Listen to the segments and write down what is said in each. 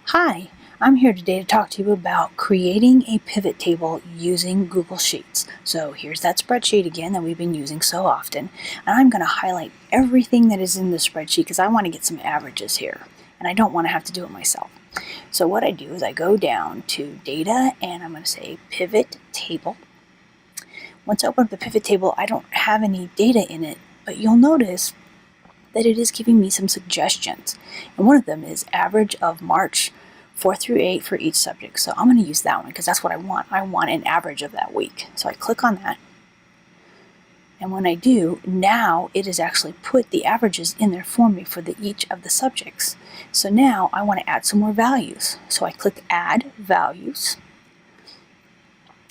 Hi, I'm here today to talk to you about creating a pivot table using Google Sheets. So here's that spreadsheet again that we've been using so often, and I'm going to highlight everything that is in the spreadsheet because I want to get some averages here, and I don't want to have to do it myself. So what I do is I go down to Data, and I'm going to say Pivot Table. Once I open up the pivot table, I don't have any data in it, but you'll notice that it is giving me some suggestions. And one of them is average of March 4 through 8 for each subject. So I'm going to use that one because that's what I want. I want an average of that week. So I click on that. And when I do, now it has actually put the averages in there for me for each of the subjects. So now I want to add some more values. So I click Add Values.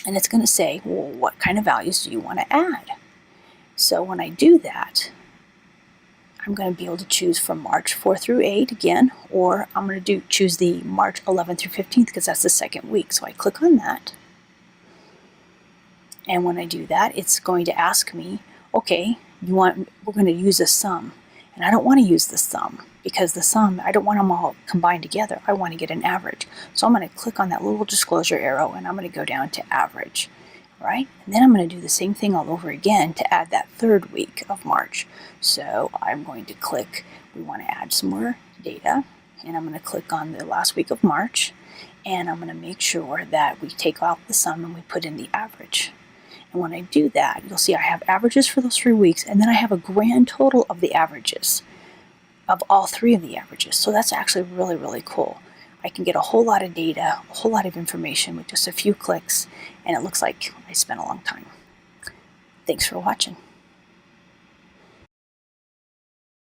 And it's going to say, well, what kind of values do you want to add? So when I do that, I'm going to be able to choose from March 4 through 8 again, or I'm going to choose the March 11th through 15th because that's the second week. So I click on that. And when I do that, it's going to ask me, okay, we're going to use a sum. And I don't want to use the sum because the sum, I don't want them all combined together. I want to get an average. So I'm going to click on that little disclosure arrow and I'm going to go down to average. Right? And then I'm going to do the same thing all over again to add that third week of March. So I'm going to click, we want to add some more data, and I'm going to click on the last week of March, and I'm going to make sure that we take out the sum and we put in the average. And when I do that, you'll see I have averages for those 3 weeks, and then I have a grand total of the averages, of all 3 of the averages. So that's actually really, really cool. I can get a whole lot of data, a whole lot of information with just a few clicks, and it looks like I spent a long time. Thanks for watching.